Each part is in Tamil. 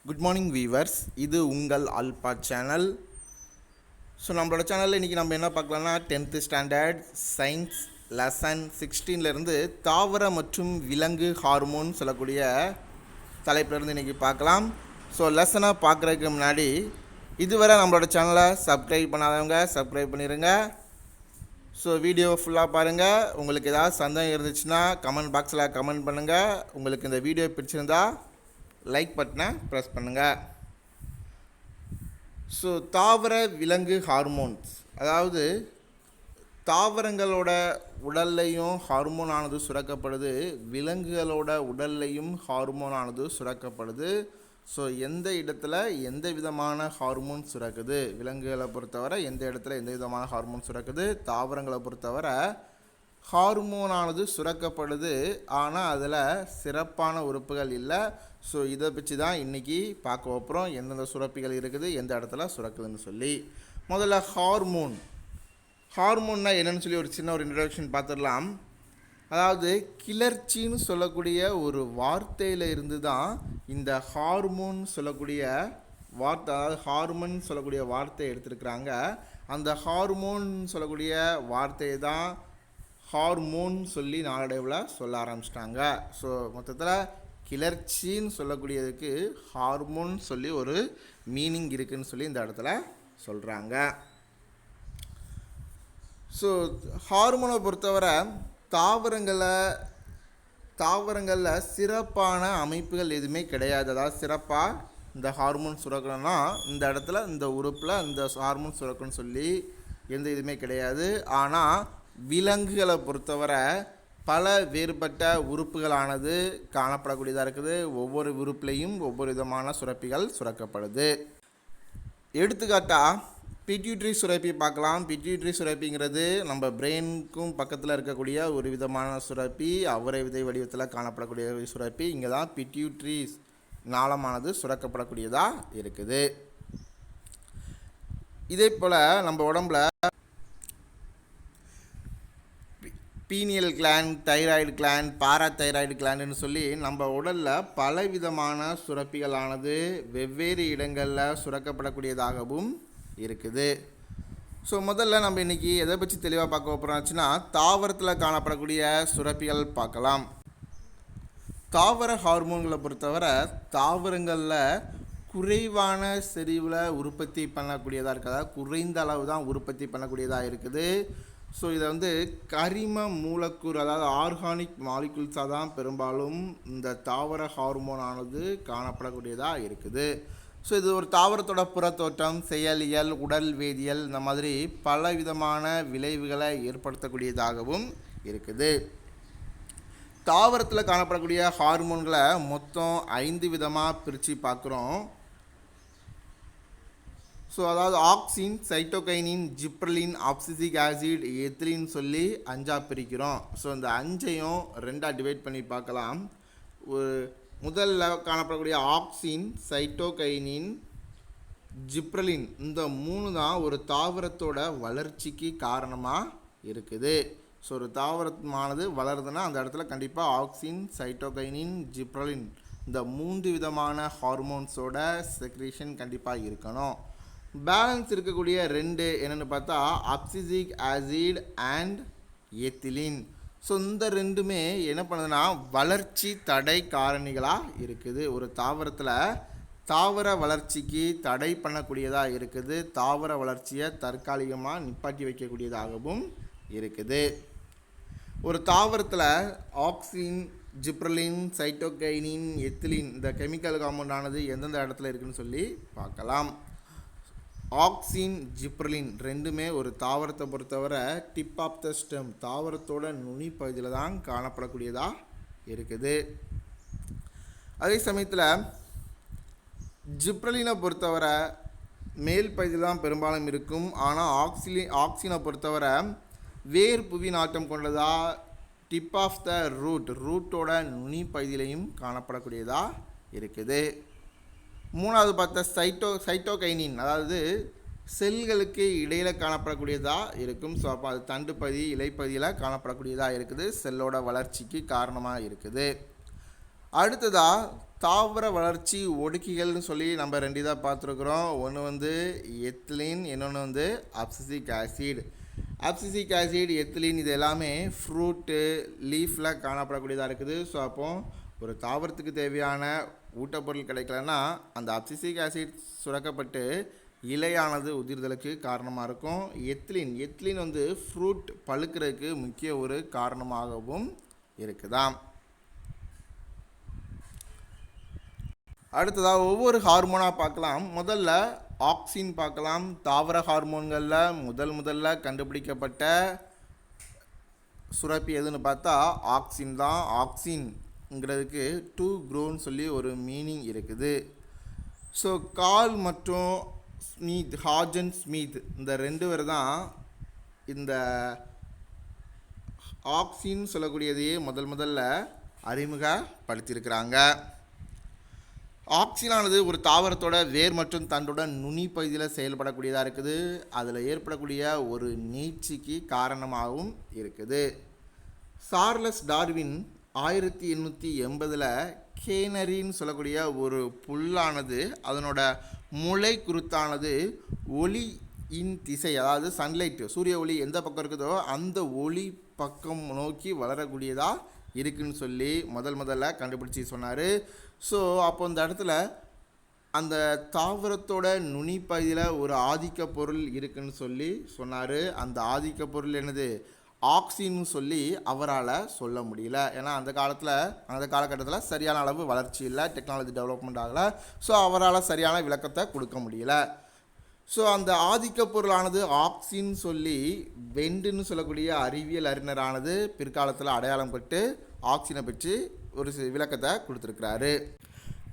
குட் மார்னிங் வீவர்ஸ், இது உங்கள் ஆல்பா சேனல். ஸோ நம்மளோட சேனலில் இன்றைக்கி நம்ம என்ன பார்க்கலாம்னா 10th ஸ்டாண்டர்ட் சயின்ஸ் லெசன் 16லேருந்து தாவர மற்றும் விலங்கு ஹார்மோன் சொல்லக்கூடிய தலைப்பிலேருந்து இன்றைக்கி பார்க்கலாம். ஸோ லெசனை பார்க்குறதுக்கு முன்னாடி இதுவரை நம்மளோட சேனலை சப்ஸ்கிரைப் பண்ணாதவங்க சப்ஸ்கிரைப் பண்ணிடுங்க. ஸோ வீடியோ ஃபுல்லாக பாருங்கள். உங்களுக்கு ஏதாவது சந்தேகம் இருந்துச்சுன்னா கமெண்ட் பாக்ஸில் கமெண்ட் பண்ணுங்கள். உங்களுக்கு இந்த வீடியோ பிடிச்சிருந்தா லைக் பட்டனை ப்ரெஸ் பண்ணுங்கள். ஸோ தாவர விலங்கு ஹார்மோன்ஸ், அதாவது தாவரங்களோட உடல்லையும் ஹார்மோனானது சுரக்கப்படுது, விலங்குகளோட உடல்லையும் ஹார்மோனானது சுரக்கப்படுது. ஸோ எந்த இடத்துல எந்த விதமான ஹார்மோன் சுரக்குது, விலங்குகளை பொறுத்தவரை எந்த இடத்துல எந்த விதமான ஹார்மோன் சுரக்குது, தாவரங்களை பொறுத்தவரை ஹார்மோனானது சுரக்கப்படுது, ஆனால் அதில் சிறப்பான உறுப்புகள் இல்லை. ஸோ இதை வச்சு தான் இன்றைக்கி பார்க்க போகிறோம், எந்தெந்த சுரப்பிகள் இருக்குது, எந்த இடத்துல சுரக்குதுன்னு சொல்லி. முதல்ல ஹார்மோன்னா என்னென்னு சொல்லி ஒரு சின்ன ஒரு இன்ட்ரடக்ஷன் பார்த்துடலாம். அதாவது கிளர்ச்சின்னு சொல்லக்கூடிய ஒரு வார்த்தையில் இருந்து தான் இந்த ஹார்மோன் சொல்லக்கூடிய வார்த்தை, அதாவது ஹார்மோன் சொல்லக்கூடிய வார்த்தையை எடுத்துருக்குறாங்க. அந்த ஹார்மோன் சொல்லக்கூடிய வார்த்தையை தான் ஹார்மோன் சொல்லி நாளடைவில் சொல்ல ஆரம்பிச்சிட்டாங்க. ஸோ மொத்தத்தில் கிளர்ச்சின்னு சொல்லக்கூடியதுக்கு ஹார்மோன் சொல்லி ஒரு மீனிங் இருக்குதுன்னு சொல்லி இந்த இடத்துல சொல்கிறாங்க. ஸோ ஹார்மோனை பொறுத்தவரை தாவரங்களில் சிறப்பான அமைப்புகள் எதுவுமே கிடையாது. அதாவது சிறப்பாக இந்த ஹார்மோன் சுரக்கணும்னா இந்த இடத்துல இந்த உறுப்பில் இந்த ஹார்மோன் சுரக்கணும்னு சொல்லி எந்த இதுவுமே கிடையாது. ஆனால் விலங்குகளை பொறுத்தவரை பல வேறுபட்ட உறுப்புகளானது காணப்படக்கூடியதாக இருக்குது. ஒவ்வொரு உறுப்புலையும் ஒவ்வொரு விதமான சுரப்பிகள் சுரக்கப்படுது. எடுத்துக்காட்டாக பிட்யூட்ரி சுரப்பி பார்க்கலாம். பிட்யூட்ரி சுரப்பிங்கிறது நம்ம பிரெயினுக்கும் பக்கத்தில் இருக்கக்கூடிய ஒரு விதமான சுரப்பி, அவரை விதை வடிவத்தில் காணப்படக்கூடிய சுரப்பி. இங்கே தான் பிட்யூட்ரி நாளமானது சுரக்கப்படக்கூடியதாக இருக்குது. இதே போல் நம்ம உடம்புல pineal gland, thyroid gland, parathyroid கிளாண்டுன்னு சொல்லி நம்ம உடலில் பலவிதமான சுரப்பிகளானது வெவ்வேறு இடங்களில் சுரக்கப்படக்கூடியதாகவும் இருக்குது. ஸோ முதல்ல நம்ம இன்றைக்கி எதை பற்றி தெளிவாக பார்க்க போகிறோம்னா தாவரத்தில் காணப்படக்கூடிய சுரப்பிகள் பார்க்கலாம். தாவர ஹார்மோன்களை பொறுத்தவரை தாவரங்களில் குறைவான செறிவில் உற்பத்தி பண்ணக்கூடியதாக இருக்குது, அதாவது குறைந்த அளவு தான் உற்பத்தி பண்ணக்கூடியதாக இருக்குது. ஸோ இதை கரிம மூலக்கூறு, அதாவது ஆர்கானிக் மாலிகுல்ஸாக தான் பெரும்பாலும் இந்த தாவர ஹார்மோனானது காணப்படக்கூடியதாக இருக்குது. ஸோ இது ஒரு தாவரத்தோட புறத்தோற்றம், செயலியல், உடல் வேதியியல், இந்த மாதிரி பல விதமான விளைவுகளை ஏற்படுத்தக்கூடியதாகவும் இருக்குது. தாவரத்தில் காணப்படக்கூடிய ஹார்மோன்களை மொத்தம் 5 விதமாக பிரித்து பார்க்குறோம். ஸோ அதாவது auxin, cytokinin, gibberellin, abscisic acid, ethylene சொல்லி 5ஆக பிரிக்கிறோம். ஸோ இந்த 5ஐயும் 2ஆக டிவைட் பண்ணி பார்க்கலாம். முதல்ல காணப்படக்கூடிய ஆக்சின், சைட்டோகைனின், ஜிப்ரலின், இந்த 3 தான் ஒரு தாவரத்தோட வளர்ச்சிக்கு காரணமாக இருக்குது. ஸோ ஒரு தாவரமானது வளருதுன்னா அந்த இடத்துல கண்டிப்பாக ஆக்சின், சைட்டோகைனின், ஜிப்ரலின், இந்த 3 விதமான ஹார்மோன்ஸோட செக்ரேஷன் கண்டிப்பாக இருக்கணும். பேலன்ஸ் இருக்கக்கூடிய 2 என்னென்னு பார்த்தா ஆப்சிசிக் ஆசிட் அண்ட் எத்திலின். ஸோ இந்த 2மே என்ன பண்ணுதுன்னா வளர்ச்சி தடை காரணிகளாக இருக்குது. ஒரு தாவரத்தில் தாவர வளர்ச்சிக்கு தடை பண்ணக்கூடியதாக இருக்குது, தாவர வளர்ச்சியை தற்காலிகமாக நிப்பாட்டி வைக்கக்கூடியதாகவும் இருக்குது. ஒரு தாவரத்தில் ஆக்சின், ஜிப்ரலின், சைட்டோகைனின், எத்திலின், இந்த கெமிக்கல் காம்பவுண்டானது எந்தெந்த இடத்துல இருக்குதுன்னு சொல்லி பார்க்கலாம். ஆக்சின், ஜிப்ரலின் 2மே ஒரு தாவரத்தை பொறுத்தவரை டிப் ஆஃப் த ஸ்டெம், தாவரத்தோட நுனி பகுதியில் தான் காணப்படக்கூடியதாக இருக்குது. அதே சமயத்தில் ஜிப்ரலினை பொறுத்தவரை மேல் பகுதியில் தான் பெரும்பாலும் இருக்கும். ஆனால் ஆக்சினை பொறுத்தவரை வேர் புவி நாட்டம் கொண்டதாக டிப் ஆஃப் த ரூட்டோட நுனி பகுதியிலையும் காணப்படக்கூடியதாக இருக்குது. மூணாவது பார்த்தா சைட்டோகைனின், அதாவது செல்களுக்கு இடையில் காணப்படக்கூடியதாக இருக்கும். ஸோ அப்போ அது தண்டு பகுதி, இலைப்பகுதியில் காணப்படக்கூடியதாக இருக்குது, செல்லோட வளர்ச்சிக்கு காரணமாக இருக்குது. அடுத்ததாக தாவர வளர்ச்சி ஒடுக்கிகள்னு சொல்லி நம்ம ரெண்டு இதாக பார்த்துருக்குறோம். ஒன்று வந்து எத்திலின், இன்னொன்று வந்து abscisic acid. Abscisic acid, ethylene இது எல்லாமே ஃப்ரூட்டு லீஃபில் காணப்படக்கூடியதாக இருக்குது. ஸோ அப்போது ஒரு தாவரத்துக்கு தேவையான ஊட்டப்பொருள் கிடைக்கலன்னா அந்த அப்சிசிக் ஆசிட் சுரக்கப்பட்டு இலையானது உதிர்தலுக்கு காரணமாக இருக்கும். எத்திலின் வந்து ஃப்ரூட் பழுக்கிறதுக்கு முக்கிய ஒரு காரணமாகவும் இருக்குதாம். அடுத்ததாக ஒவ்வொரு ஹார்மோனாக பார்க்கலாம். முதல்ல ஆக்சின் பார்க்கலாம். தாவர ஹார்மோன்களில் முதல்ல கண்டுபிடிக்கப்பட்ட சுரப்பி எதுன்னு பார்த்தா ஆக்சின் தான். ஆக்சின்ங்கிறதுக்கு டு க்ரோன்னு சொல்லி ஒரு மீனிங் இருக்குது. ஸோ கால் மற்றும் ஸ்மித், ஹாஜன் ஸ்மித் இந்த ரெண்டு பேர் தான் இந்த ஆக்சின் சொல்லக்கூடியதையே முதல்ல அறிமுகப்படுத்தியிருக்கிறாங்க. ஆக்சினானது ஒரு தாவரத்தோட வேர் மற்றும் தண்டோட நுனி பகுதியில் செயல்படக்கூடியதாக இருக்குது. அதில் ஏற்படக்கூடிய ஒரு நீட்சிக்கு காரணமாகவும் இருக்குது. சார்லஸ் டார்வின் 1880 கேனரின்னு சொல்லக்கூடிய ஒரு புல்லானது அதனோட முளை குருத்தானது ஒளியின் திசை, அதாவது சன்லைட், சூரிய ஒளி எந்த பக்கம் இருக்குதோ அந்த ஒளி பக்கம் நோக்கி வளரக்கூடியதாக இருக்குன்னு சொல்லி முதல்ல கண்டுபிடிச்சி சொன்னார். ஸோ அப்போ இந்த இடத்துல அந்த தாவரத்தோட நுனி பகுதியில் ஒரு ஆதிக்க பொருள் இருக்குன்னு சொல்லி சொன்னார். அந்த ஆதிக்க பொருள் என்னது? ஆக்சின்னு சொல்லி அவரால் சொல்ல முடியல. ஏன்னா அந்த காலகட்டத்தில் சரியான அளவு வளர்ச்சி இல்லை, டெக்னாலஜி டெவலப்மெண்ட் ஆகலை. ஸோ அவரால் சரியான விளக்கத்தை கொடுக்க முடியல. ஸோ அந்த ஆதிக்க பொருளானது ஆக்சின் சொல்லி வெண்டுன்னு சொல்லக்கூடிய அறிவியல் அறிஞரானது பிற்காலத்தில் அடையாளம் பட்டு ஆக்சினை பற்றி ஒரு விளக்கத்தை கொடுத்துருக்கிறாரு.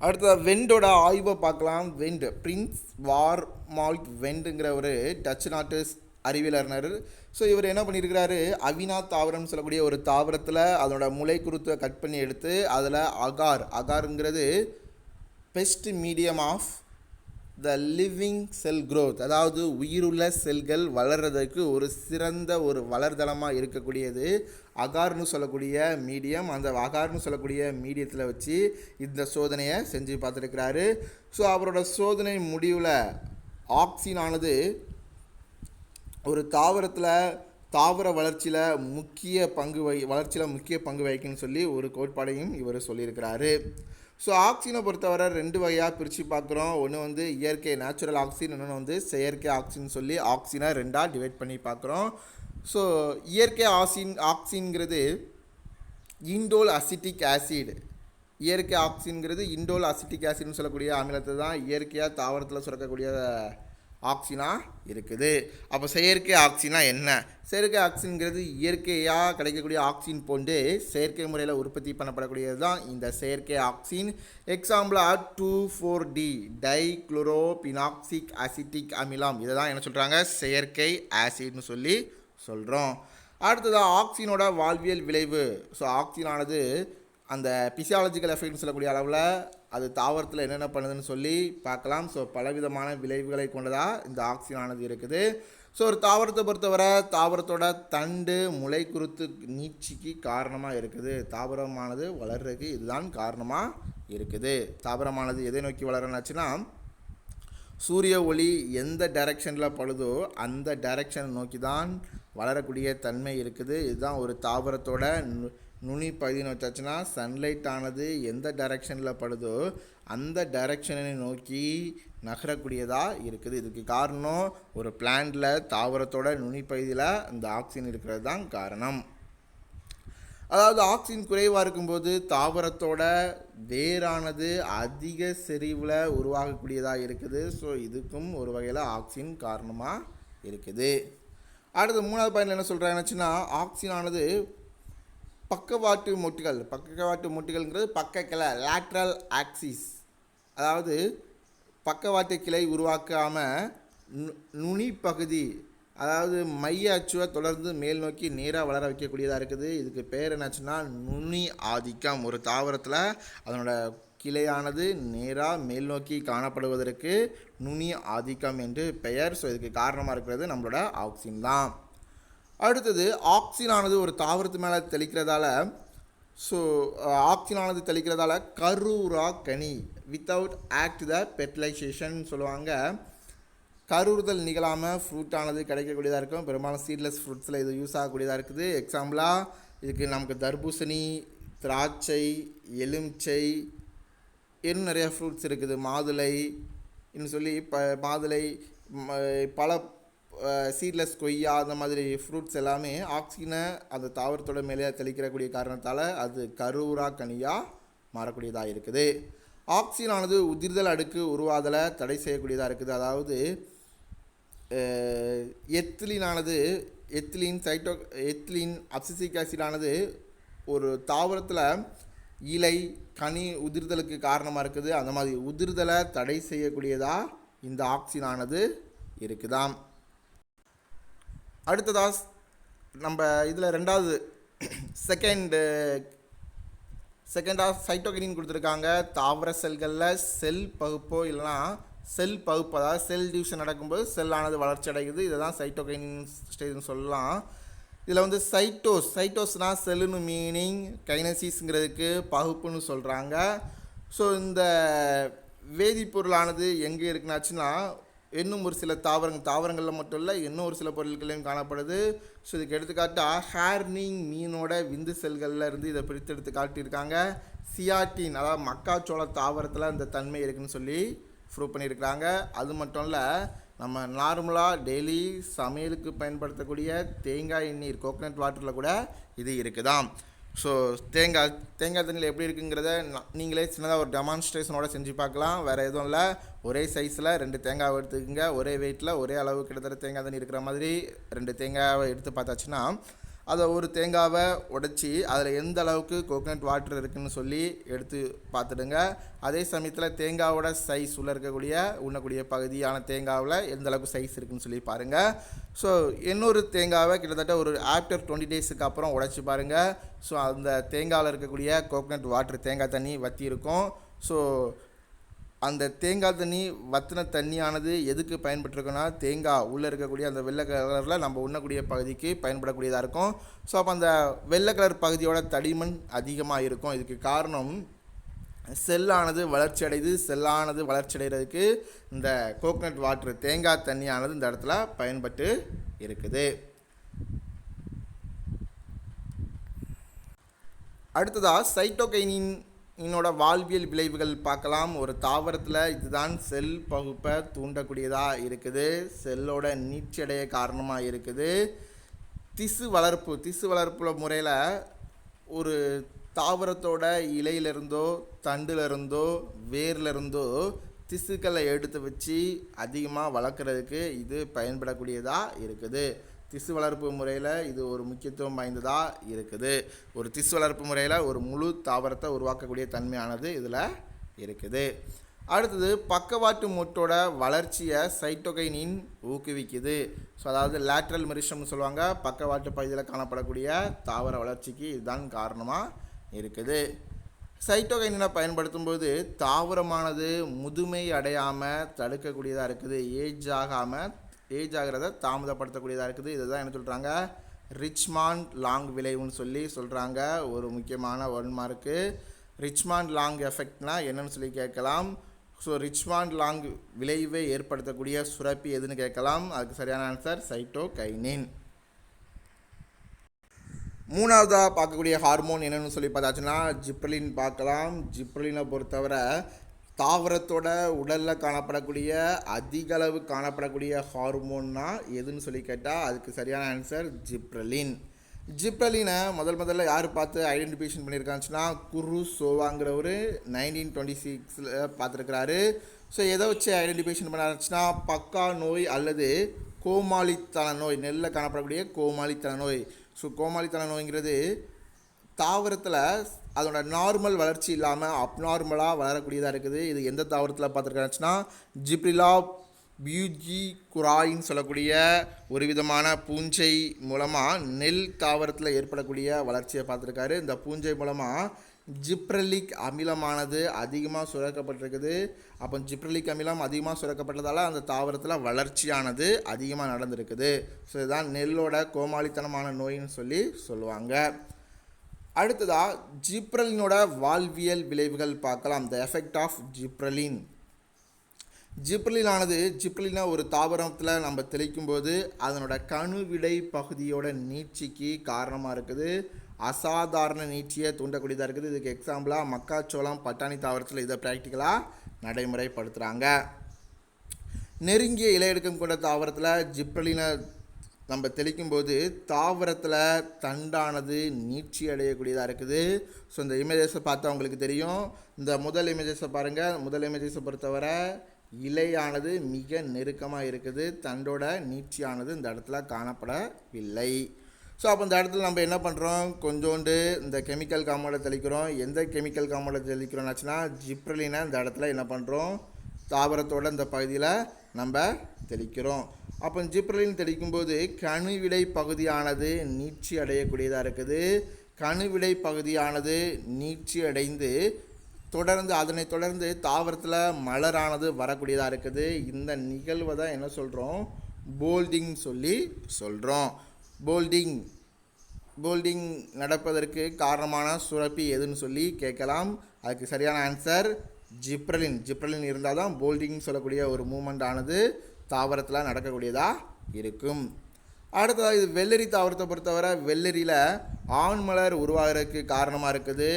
அடுத்தது வெண்டோட ஆய்வை பார்க்கலாம். வெண்ட், பிரின்ஸ் வார்மால்ட் வெண்டுங்கிற ஒரு டச்சு நாட்டு அறிவியல் அறிஞர். ஸோ இவர் என்ன பண்ணியிருக்கிறாரு, அவினா தாவரம்னு சொல்லக்கூடிய ஒரு தாவரத்தில் அதனோட முளை குருத்தை கட் பண்ணி எடுத்து அதில் அகாருங்கிறது best medium of the living cell growth, அதாவது உயிருள்ள செல்கள் வளர்கிறதுக்கு ஒரு சிறந்த ஒரு வளர்தளமாக இருக்கக்கூடியது அகார்னு சொல்லக்கூடிய மீடியம். அந்த அகார்னு சொல்லக்கூடிய மீடியத்தில் வச்சு இந்த சோதனையை செஞ்சு பார்த்துருக்கிறாரு. ஸோ அவரோட சோதனை முடிவில் ஆக்சினானது ஒரு தாவர வளர்ச்சியில் முக்கிய பங்கு வகிக்குன்னு சொல்லி ஒரு கோட்பாடையும் இவர் சொல்லியிருக்கிறாரு. ஸோ ஆக்சினை பொறுத்தவரை ரெண்டு வகையாக பிரித்து பார்க்குறோம். ஒன்று வந்து இயற்கை நேச்சுரல் ஆக்சின், இன்னொன்று வந்து செயற்கை ஆக்சின் சொல்லி ஆக்சினை ரெண்டாக டிவைட் பண்ணி பார்க்குறோம். ஸோ இயற்கை ஆக்சின்ங்கிறது இண்டோல் அசிட்டிக் ஆசிட். இயற்கை ஆக்சின்ங்கிறது இண்டோல் அசிட்டிக் ஆசிட்னு சொல்லக்கூடிய அமிலத்தை தான் இயற்கையாக தாவரத்தில் சுரக்கக்கூடிய ஆக்சினாக இருக்குது. அப்போ செயற்கை ஆக்சினா என்ன? செயற்கை ஆக்சின்ங்கிறது இயற்கையாக கிடைக்கக்கூடிய ஆக்சின் போன்று செயற்கை முறையில் உற்பத்தி பண்ணப்படக்கூடியது தான் இந்த செயற்கை ஆக்சின். எக்ஸாம்பிளாக 2,4-D டைக்ளோரோபினாக்சிக் அசிட்டிக் அமிலம், இதை தான் என்ன சொல்கிறாங்க, செயற்கை ஆசிட்னு சொல்லி சொல்கிறோம். அடுத்ததாக ஆக்சினோட வாழ்வியல் விளைவு. ஸோ ஆக்சினானது அந்த பிசியாலஜிக்கல் எஃபெக்ட்னு சொல்லக்கூடிய அளவில் அது தாவரத்தில் என்னென்ன பண்ணுதுன்னு சொல்லி பார்க்கலாம். ஸோ பலவிதமான விளைவுகளை கொண்டதாக இந்த ஆக்சினானது இருக்குது. ஸோ ஒரு தாவரத்தை பொறுத்தவரை தாவரத்தோட தண்டு முளை குருத்து நீட்சிக்கு காரணமாக இருக்குது. தாவரமானது வளர்றதுக்கு இதுதான் காரணமாக இருக்குது. தாவரமானது எதை நோக்கி வளரணுச்சுன்னா சூரிய ஒளி எந்த டைரக்ஷனில் படுதோ அந்த டைரக்ஷன் நோக்கி தான் வளரக்கூடிய தன்மை இருக்குது. இதுதான் ஒரு தாவரத்தோட நுனி பகுதின்னு வச்சாச்சுன்னா சன்லைட் ஆனது எந்த டைரக்ஷனில் படுதோ அந்த டைரக்ஷனை நோக்கி நகரக்கூடியதாக இருக்குது. இதுக்கு காரணம் ஒரு பிளான்ட்டில் தாவரத்தோட நுனி பகுதியில் இந்த ஆக்சின் இருக்கிறது தான் காரணம். அதாவது ஆக்சின் குறைவாக இருக்கும்போது தாவரத்தோட வேரானது அதிக செறிவில் உருவாகக்கூடியதாக இருக்குது. ஸோ இதுக்கும் ஒரு வகையில் ஆக்சின் காரணமாக இருக்குது. அடுத்து மூணாவது பாயிண்டில் என்ன சொல்கிறாங்கன்னுச்சுன்னா ஆக்சினானது பக்கவாட்டு மொட்டுகள்ங்கிறது பக்க கிளை, லேட்ரல் ஆக்சிஸ், அதாவது பக்கவாட்டு கிளை உருவாக்காமல் நுனி பகுதி, அதாவது மைய அச்சுவை தொடர்ந்து மேல் நோக்கி நேராக வளர வைக்கக்கூடியதாக இருக்குது. இதுக்கு பேர் என்னாச்சுன்னா நுனி ஆதிக்கம். ஒரு தாவரத்தில் அதனோட கிளையானது நேராக மேல் நோக்கி காணப்படுவதற்கு நுனி ஆதிக்கம் என்று பெயர். ஸோ இதுக்கு காரணமாக இருக்கிறது நம்மளோட ஆக்சின் தான். அடுத்தது ஆக்சினானது ஒரு தாவரத்து மேலே தெளிக்கிறதால ஸோ ஆக்சினானது தெளிக்கிறதால கருவுரா கனி வித்தவுட் ஆக்ட் த ஃபெர்டிலைசேஷன் சொல்லுவாங்க. கருவுறுதல் நிகழாமல் ஃப்ரூட்டானது கிடைக்கக்கூடியதாக இருக்கும். பெரும்பாலும் சீட்லெஸ் ஃப்ரூட்ஸில் இது யூஸ் ஆகக்கூடியதாக இருக்குது. எக்ஸாம்பிளாக இதுக்கு நமக்கு தர்பூசணி, திராட்சை, எலுமிச்சை, இன்னும் நிறைய ஃப்ரூட்ஸ் இருக்குது. மாதுளை இன்னும் சொல்லி மாதுளை, பல சீட்லெஸ் கொய்யா, அந்த மாதிரி ஃப்ரூட்ஸ் எல்லாமே ஆக்சிஜனை அந்த தாவரத்தோட மேலே தெளிக்கிறக்கூடிய காரணத்தால் அது கருவுரா கனியாக மாறக்கூடியதாக இருக்குது. ஆக்சிஜனானது உதிர்தல் அடுக்கு உருவாதலை தடை செய்யக்கூடியதாக இருக்குது. அதாவது எத்திலீன் அப்சிசிக் ஆசிடானது ஒரு தாவரத்தில் இலை கனி உதிர்தலுக்கு காரணமாக இருக்குது. அந்த மாதிரி உதிர்தலை தடை செய்யக்கூடியதாக இந்த ஆக்சினானது இருக்குதாம். அடுத்ததாக நம்ம இதில் ரெண்டாவது செகண்டாக சைட்டோகைனின் கொடுத்துருக்காங்க. தாவர செல்களில் செல் பகுப்போ இல்லைனா செல் பகுப்பு, அதாவது செல் டிவிஷன் நடக்கும்போது செல்லானது வளர்ச்சி அடைகுது. இதை தான் சைட்டோகைனின் ஸ்டேஜ்னு சொல்லலாம். இதில் சைட்டோஸ்னால் செல்லுன்னு மீனிங், கைனசிஸ்ங்கிறதுக்கு பகுப்புன்னு சொல்கிறாங்க. ஸோ இந்த வேதிப்பொருளானது எங்கே இருக்குனாச்சுன்னா இன்னும் ஒரு சில தாவரங்களில் மட்டும் இல்லை, இன்னும் ஒரு சில பொருட்களையும் காணப்படுது. ஸோ இதுக்கு எடுத்துக்காட்டாக ஹேர்னிங் மீனோட விந்து செல்களில் இருந்து இதை பிரித்து எடுத்து காட்டியிருக்காங்க. சியாட்டின், அதாவது மக்காச்சோள தாவரத்தில் இந்த தன்மை இருக்குதுன்னு சொல்லி ப்ரூவ் பண்ணியிருக்கிறாங்க. அது மட்டும் இல்லை, நம்ம நார்மலாக டெய்லி சமையலுக்கு பயன்படுத்தக்கூடிய தேங்காய் எண்ணீர், கோகனட் வாட்டரில் கூட இது இருக்குதாம். ஸோ தேங்காய் தண்ணியில் எப்படி இருக்குங்கிறத நீங்களே சின்னதாக ஒரு டெமான்ஸ்ட்ரேஷனோட செஞ்சு பார்க்கலாம். வேறு எதுவும் இல்லை, ஒரே சைஸில் 2 தேங்காவை எடுத்துக்கோங்க. ஒரே வெயிட்டில் ஒரே அளவு கிட்டத்தட்ட தேங்காய் தண்ணி இருக்கிற மாதிரி 2 தேங்காவை எடுத்து பார்த்தாச்சுன்னா அதை ஒரு தேங்காவை உடைச்சி அதில் எந்த அளவுக்கு கோகனட் வாட்டர் இருக்குதுன்னு சொல்லி எடுத்து பார்த்துடுங்க. அதே சமயத்தில் தேங்காவோட சைஸ் உள்ள இருக்கக்கூடிய உண்ணக்கூடிய பகுதியான தேங்காவில் எந்த அளவுக்கு சைஸ் இருக்குதுன்னு சொல்லி பாருங்கள். ஸோ இன்னொரு தேங்காவை கிட்டத்தட்ட ஒரு ஆஃப்டர் 20 டேஸுக்கு அப்புறம் உடைச்சி பாருங்கள். ஸோ அந்த தேங்காவில் இருக்கக்கூடிய கோகனட் வாட்டர், தேங்காய் தண்ணி வற்றி இருக்கும். ஸோ அந்த தேங்காய் தண்ணி வற்றின தண்ணியானது எதுக்கு பயன்பட்டுருக்குன்னா தேங்காய் உள்ளே இருக்கக்கூடிய அந்த வெள்ளை கலரில் நம்ம உண்ணக்கூடிய பகுதிக்கு பயன்படக்கூடியதாக இருக்கும். ஸோ அப்போ அந்த வெள்ளை கலர் பகுதியோட தடிமன் அதிகமாக இருக்கும். இதுக்கு காரணம் செல்லானது வளர்ச்சி அடைகிறதுக்கு இந்த கோகனட் வாட்டர், தேங்காய் தண்ணியானது இந்த இடத்துல பயன்பட்டு இருக்குது. அடுத்ததாக சைட்டோகைனின் என்னோட வாழ்வியல் விளைவுகள் பார்க்கலாம். ஒரு தாவரத்தில் இதுதான் செல் பகுப்பை தூண்டக்கூடியதாக இருக்குது, செல்லோட நீட்சியடைய காரணமாக இருக்குது. திசு வளர்ப்பு முறையில் ஒரு தாவரத்தோட இலையிலிருந்தோ தண்டிலிருந்தோ வேர்லேருந்தோ திசுக்களை எடுத்து வச்சு அதிகமாக வளர்க்குறதுக்கு இது பயன்படக்கூடியதாக இருக்குது. திசு வளர்ப்பு முறையில் இது ஒரு முக்கியத்துவம் வாய்ந்ததாக இருக்குது. ஒரு திசு வளர்ப்பு முறையில் ஒரு முழு தாவரத்தை உருவாக்கக்கூடிய தன்மையானது இதில் இருக்குது. அடுத்தது பக்கவாட்டு மொட்டோட வளர்ச்சியை சைட்டோகைனின் ஊக்குவிக்குது. ஸோ அதாவது லேட்ரல் மெரிஸ்டம்னு சொல்லுவாங்க. பக்கவாட்டு பகுதியில் காணப்படக்கூடிய தாவர வளர்ச்சிக்கு இதுதான் காரணமாக இருக்குது. சைட்டோகைனினை பயன்படுத்தும் போது தாவரமானது முதுமை அடையாமல் தடுக்கக்கூடியதாக இருக்குது. ஏஜ் ஆகிறத தாமதப்படுத்தக்கூடியதாக இருக்குது. இதை தான் என்ன சொல்கிறாங்க, ரிச்மாண்ட் லாங் விளைவுன்னு சொல்கிறாங்க. ஒரு முக்கியமான 1 மார்க்கு. ரிச்மாண்ட் லாங் எஃபெக்ட்னா என்னன்னு சொல்லி கேட்கலாம். ஸோ ரிச்மாண்ட் லாங் விளைவை ஏற்படுத்தக்கூடிய சுரப்பி எதுன்னு கேட்கலாம். அதுக்கு சரியான ஆன்சர் சைட்டோகைனின். மூணாவதாக பார்க்கக்கூடிய ஹார்மோன் என்னென்னு சொல்லி பார்த்தாச்சுன்னா ஜிப்ரலின் பார்க்கலாம். ஜிப்ரலினை பொறுத்தவரை தாவரத்தோட உடலில் காணப்படக்கூடிய அதிகளவு காணப்படக்கூடிய ஹார்மோன்னா எதுன்னு சொல்லி கேட்டால் அதுக்கு சரியான ஆன்சர் ஜிப்ரலினை முதல்ல யார் பார்த்து ஐடென்டிஃபிகேஷன் பண்ணியிருக்காச்சுன்னா குருசோவாங்கிறவர் 1926 பார்த்துருக்கிறாரு. ஸோ எதை வச்சு ஐடென்டிஃபிகேஷன் பண்ணாச்சுன்னா பக்கா நோய் அல்லது கோமாளித்தன நோய், நெல்லில் காணப்படக்கூடிய கோமாளித்தன நோய். ஸோ கோமாளித்தன நோய்ங்கிறது தாவரத்தில் அதோட நார்மல் வளர்ச்சி இல்லாமல் அப்நார்மலாக வளரக்கூடியதாக இருக்குது. இது எந்த தாவரத்தில் பார்த்துருக்காச்சுன்னா ஜிப்ரிலா பியூஜிகுராயின்னு சொல்லக்கூடிய ஒரு விதமான பூஞ்சை மூலமாக நெல் தாவரத்தில் ஏற்படக்கூடிய வளர்ச்சியை பார்த்துருக்காரு. இந்த பூஞ்சை மூலமாக ஜிப்ரலிக் அமிலமானது அதிகமாக சுரக்கப்பட்டிருக்குது. அப்போ ஜிப்ரலிக் அமிலம் அதிகமாக சுரக்கப்பட்டதால் அந்த தாவரத்தில் வளர்ச்சியானது அதிகமாக நடந்திருக்குது. ஸோ இதுதான் நெல்லோட கோமாளித்தனமான நோயின்னு சொல்லுவாங்க. அடுத்ததா ஜிப்ரலினோட வாழ்வியல் விளைவுகள் பார்க்கலாம். The effect of gibberellin. ஜிப்ரலினா ஒரு தாவரத்தில் நம்ம தெளிக்கும் போது அதனோட கணுவிடை பகுதியோட நீட்சிக்கு காரணமாக இருக்குது. அசாதாரண நீட்சியை தூண்டக்கூடியதாக இருக்குது. இதுக்கு எக்ஸாம்பிளாக மக்காச்சோளம் பட்டாணி தாவரத்தில் இதை ப்ராக்டிக்கலாக நடைமுறைப்படுத்துகிறாங்க. நெருங்கிய இலையெடுக்கம் கொண்ட தாவரத்தில் ஜிப்ரலினை நம்ம தெளிக்கும்போது தாவரத்தில் தண்டானது நீட்சி அடையக்கூடியதாக இருக்குது. ஸோ இந்த இமேஜஸை பார்த்தா உங்களுக்கு தெரியும். இந்த முதல் இமேஜஸை பாருங்கள். முதல் இமேஜஸை பொறுத்தவரை இலையானது மிக நெருக்கமாக இருக்குது. தண்டோட நீட்சியானது இந்த இடத்துல காணப்படவில்லை. ஸோ அப்போ இந்த இடத்துல நம்ம என்ன பண்ணுறோம், கொஞ்சோண்டு இந்த கெமிக்கல் காம்பவுண்டை தெளிக்கிறோம். எந்த கெமிக்கல் காம்பவுண்டை தெளிக்கிறோம்னாச்சுன்னா ஜிப்ரலினை இந்த இடத்துல என்ன பண்ணுறோம், தாவரத்தோட இந்த பகுதியில் நம்ம தெளிக்கிறோம். அப்போ ஜிப்ரலின் தெளிக்கும்போது கணுவிடை பகுதியானது நீட்சி அடையக்கூடியதாக இருக்குது. கணுவிடை பகுதியானது நீட்சி அடைந்து அதனை தொடர்ந்து தாவரத்தில் மலரானது வரக்கூடியதாக இருக்குது. இந்த நிகழ்வை தான் என்ன சொல்கிறோம், போல்டிங் சொல்லி சொல்கிறோம். போல்டிங் நடப்பதற்கு காரணமான சுரப்பி எதுன்னு சொல்லி கேட்கலாம். அதுக்கு சரியான ஆன்சர் ஜிப்ரலின் இருந்தால் தான் போல்டிங் சொல்லக்கூடிய ஒரு மூமெண்ட் ஆனது தாவரத்தில் நடக்கக்கூடியதாக இருக்கும். அடுத்ததாக இது வெள்ளரி தாவரத்தை பொறுத்தவரை வெள்ளரியில் ஆண் மலர் உருவாகிறதுக்கு காரணமாக இருக்குது.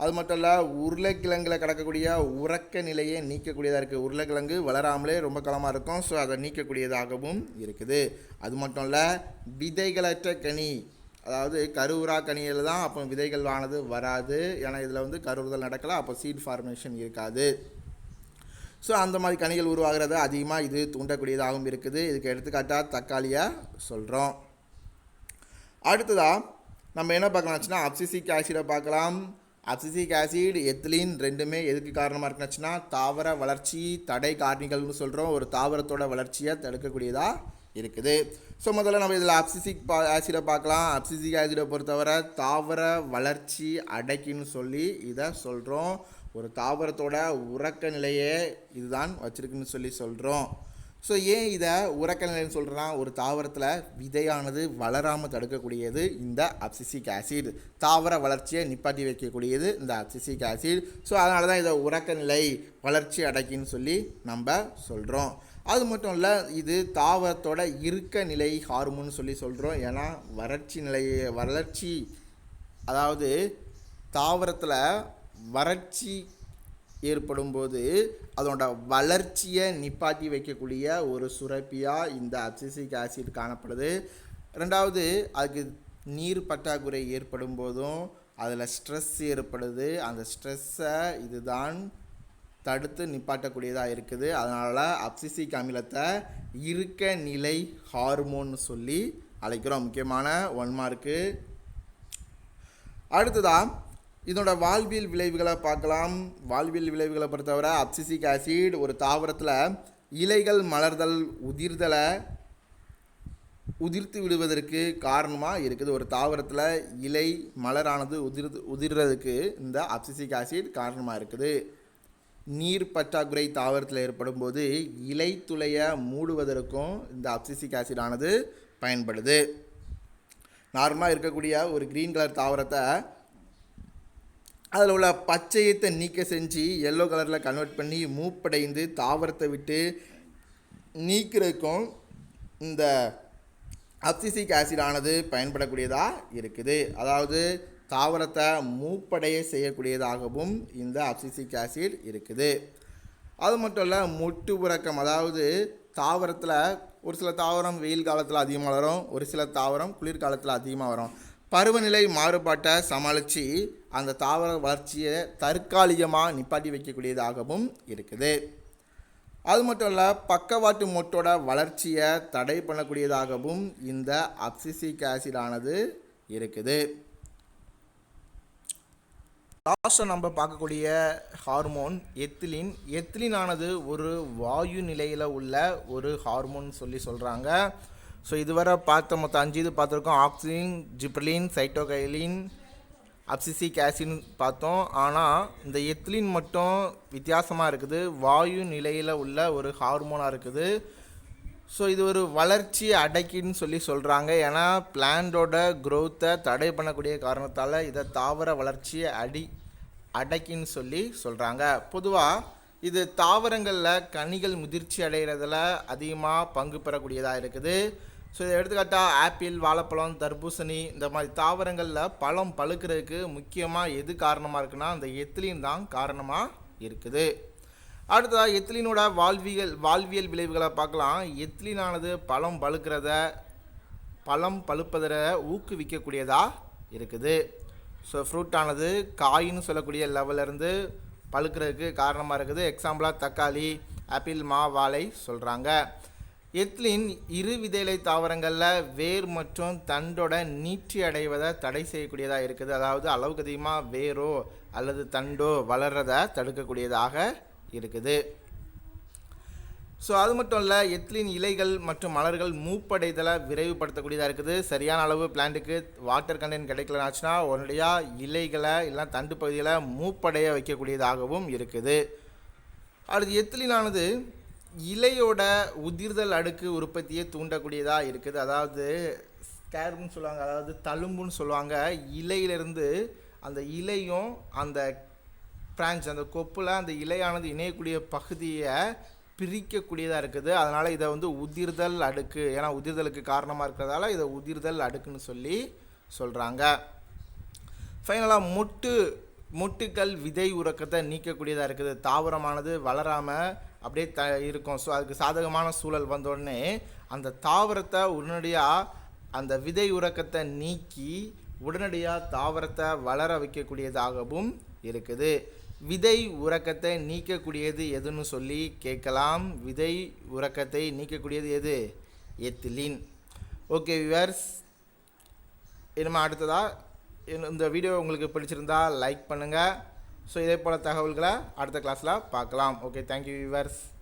அது மட்டும் இல்லை, உருளைக்கிழங்கில் கிடக்கக்கூடிய உறக்க நிலையை நீக்கக்கூடியதாக இருக்குது. உருளைக்கிழங்கு வளராமலே ரொம்ப காலமாக இருக்கும். ஸோ அதை நீக்கக்கூடியதாகவும் இருக்குது. அது மட்டும் இல்லை, விதைகளற்ற கனி, அதாவது கருவுறா கனியில் தான் அப்போ விதைகள் ஆனது வராது. ஏன்னா இதில் கருவுறுதல் நடக்கலாம், அப்போ சீட் ஃபார்மேஷன் இருக்காது. ஸோ அந்த மாதிரி கனிகள் உருவாகிறது அதிகமாக இது தூண்டக்கூடியதாகவும் இருக்குது. இதுக்கு எடுத்துக்காட்டாக தக்காளியை சொல்கிறோம். அடுத்ததாக நம்ம என்ன பார்க்கலாம்னா அப்சிசிக் ஆசிடை பார்க்கலாம். அப்சிசிக் ஆசிட், எத்திலீன் ரெண்டுமே எதுக்கு காரணமாக இருக்குன்னாச்சுன்னா தாவர வளர்ச்சி தடை காரணிகள்னு சொல்கிறோம். ஒரு தாவரத்தோட வளர்ச்சியை தடுக்கக்கூடியதாக இருக்குது. ஸோ முதல்ல நம்ம இதில் அப்சிசிக் ஆசிடை பார்க்கலாம். அப்சிசிக் ஆசிடை பொறுத்தவரை தாவர வளர்ச்சி அடைக்கின்னு சொல்லி இதை சொல்கிறோம். ஒரு தாவரத்தோட உறக்க நிலையே இதுதான் வச்சுருக்குன்னு சொல்லி சொல்கிறோம். ஸோ ஏன் இதை உறக்க நிலைன்னு சொல்கிறேன்னா, ஒரு தாவரத்தில் விதையானது வளராமல் தடுக்கக்கூடியது இந்த அப்சிசிக் ஆசிட். தாவர வளர்ச்சியை நிப்பாட்டி வைக்கக்கூடியது இந்த அப்சிசிக் ஆசிட். ஸோ அதனால தான் இதை உறக்க நிலை வளர்ச்சி அடைக்கின்னு சொல்லி நம்ம சொல்கிறோம். அது மட்டும் இல்லை, இது தாவரத்தோட இருக்க நிலை ஹார்மோன் சொல்லி சொல்கிறோம். ஏன்னா வளர்ச்சி அதாவது தாவரத்தில் வறட்சி ஏற்படும் போது அதோட வளர்ச்சியை நிப்பாட்டி வைக்கக்கூடிய ஒரு சுரப்பியாக இந்த அப்சிசிக் ஆசிட் காணப்படுது. ரெண்டாவது, அதுக்கு நீர் பற்றாக்குறை ஏற்படும் போதும் அதில் ஸ்ட்ரெஸ் ஏற்படுது. அந்த ஸ்ட்ரெஸ்ஸை இதுதான் தடுத்து நிப்பாட்டக்கூடியதாக இருக்குது. அதனால் அப்சிசிக் அமிலத்தை இருக்க நிலை ஹார்மோன் சொல்லி அழைக்கிறோம். முக்கியமான 1 மார்க்கு. அடுத்ததாக இதனோட வாழ்வியல் விளைவுகளை பார்க்கலாம். வாழ்வியல் விளைவுகளை பொறுத்தவரை அப்சிசிக் ஆசிட் ஒரு தாவரத்தில் இலைகள் மலர்தல் உதிர்த்து விடுவதற்கு காரணமாக இருக்குது. ஒரு தாவரத்தில் இலை மலரானது உதிர்றதுக்கு இந்த அப்சிசிக் ஆசிட் காரணமாக இருக்குது. நீர் பற்றாக்குறை தாவரத்தில் ஏற்படும் போது இலை துளையை மூடுவதற்கும் இந்த அப்சிசிக் ஆசிடானது பயன்படுது. நார்மலாக இருக்கக்கூடிய ஒரு க்ரீன் கலர் தாவரத்தை அதில் உள்ள பச்சையத்தை நீக்க செஞ்சு எல்லோ கலரில் கன்வெர்ட் பண்ணி மூப்படைந்து தாவரத்தை விட்டு நீக்கிறதுக்கும் இந்த அப்சிசிக் ஆசிடானது பயன்படக்கூடியதாக இருக்குது. அதாவது தாவரத்தை மூப்படைய செய்யக்கூடியதாகவும் இந்த அப்சிசிக் ஆசிட் இருக்குது. அது மட்டும் இல்லை, மொட்டு உறக்கம், அதாவது தாவரத்தில் ஒரு சில தாவரம் வெயில் காலத்தில் அதிகமாக வரும், ஒரு சில தாவரம் குளிர்காலத்தில் அதிகமாக வரும். பருவநிலை மாறுபாட்டை சமாளித்து அந்த தாவர வளர்ச்சியை தற்காலிகமாக நிப்பாட்டி வைக்கக்கூடியதாகவும் இருக்குது. அது மட்டும் இல்லை, பக்கவாட்டு மொட்டோட வளர்ச்சியை தடை பண்ணக்கூடியதாகவும் இந்த அப்சிசிக் ஆசிடானது இருக்குது. லாஸ்ட்டாக நம்ம பார்க்கக்கூடிய ஹார்மோன் எத்திலீன் ஆனது ஒரு வாயு நிலையில் உள்ள ஒரு ஹார்மோன் சொல்லி சொல்கிறாங்க. ஸோ இதுவரை பார்த்த மொத்தம் 5 இது பார்த்துருக்கோம். ஆக்சின், ஜிப்ரலின், சைட்டோகைலின், அப்சிசிக் ஆசிட்னு பார்த்தோம். ஆனால் இந்த எத்திலீன் மட்டும் வித்தியாசமாக இருக்குது. வாயு நிலையில் உள்ள ஒரு ஹார்மோனாக இருக்குது. ஸோ இது ஒரு வளர்ச்சி அடக்கின்னு சொல்கிறாங்க. ஏன்னா பிளான்டோட க்ரோத்தை தடை பண்ணக்கூடிய காரணத்தால் இதை தாவர வளர்ச்சி அடக்கின்னு சொல்கிறாங்க. பொதுவாக இது தாவரங்களில் கனிகள் முதிர்ச்சி அடைகிறதுல அதிகமாக பங்கு பெறக்கூடியதாக இருக்குது. ஸோ இதை எடுத்துக்காட்டால் ஆப்பிள், வாழைப்பழம், தர்பூசணி இந்த மாதிரி தாவரங்களில் பழம் பழுக்கிறதுக்கு முக்கியமாக எது காரணமாக இருக்குன்னா அந்த எத்திலீன் தான் காரணமாக இருக்குது. அடுத்ததாக எத்திலீனோட வாழ்வியல் விளைவுகளை பார்க்கலாம். எத்திலீனானது பழம் பழுப்பதை ஊக்குவிக்கக்கூடியதாக இருக்குது. ஸோ ஃப்ரூட்டானது காயின்னு சொல்லக்கூடிய லெவலிருந்து பழுக்கிறதுக்கு காரணமாக இருக்குது. எக்ஸாம்பிளாக தக்காளி, ஆப்பிள், வாழை சொல்கிறாங்க. எத்திலீன் இரு விதையிலை தாவரங்களில் வேர் மற்றும் தண்டோட நீட்சி அடைவதை தடை செய்யக்கூடியதாக இருக்குது. அதாவது அளவுக்கு அதிகமாக வேரோ அல்லது தண்டோ வளர்றதை தடுக்கக்கூடியதாக இருக்குது. ஸோ அது மட்டும் இல்லை, எத்திலீன் இலைகள் மற்றும் மலர்கள் மூப்படைதலை விரைவுபடுத்தக்கூடியதாக இருக்குது. சரியான அளவு பிளான்ட்டுக்கு வாட்டர் கண்டென்ட் கிடைக்கலனாச்சுன்னா உடனடியாக இலைகளை இல்லை தண்டு பகுதிகளை மூப்படைய வைக்கக்கூடியதாகவும் இருக்குது. அடுத்து எத்திலீனானது இலையோட உதிர்தல் அடுக்கு உற்பத்தியை தூண்டக்கூடியதாக இருக்குது. அதாவது ஸ்கேர்ப்னு சொல்லுவாங்க, அதாவது தழும்புன்னு சொல்லுவாங்க. இலையிலிருந்து அந்த இலையும் அந்த பிரான்ச் அந்த கொப்பில் அந்த இலையானது இணையக்கூடிய பகுதியை பிரிக்கக்கூடியதாக இருக்குது. அதனால் இதை உதிர்தல் அடுக்கு, ஏன்னா உதிர்தலுக்கு காரணமாக இருக்கிறதால இதை உதிர்தல் அடுக்குன்னு சொல்கிறாங்க. ஃபைனலாக மொட்டுக்கள் விதை உறக்கத்தை நீக்கக்கூடியதாக இருக்குது. தாவரமானது வளராமல் அப்படியே இருக்கும். ஸோ அதுக்கு சாதகமான சூழல் வந்தோடனே அந்த தாவரத்தை உடனடியாக அந்த விதை உறக்கத்தை நீக்கி உடனடியாக தாவரத்தை வளர வைக்கக்கூடியதாகவும் இருக்குது. விதை உறக்கத்தை நீக்கக்கூடியது எதுன்னு கேட்கலாம். விதை உறக்கத்தை நீக்கக்கூடியது எது? எத்திலீன். ஓகே வியூவர்ஸ், இனிமேல் அடுத்ததாக இந்த வீடியோ உங்களுக்கு பிடிச்சிருந்தா லைக் பண்ணுங்கள். ஸோ இதே போல் தகவல்களை அடுத்த கிளாஸில் பார்க்கலாம். Okay, thank you viewers.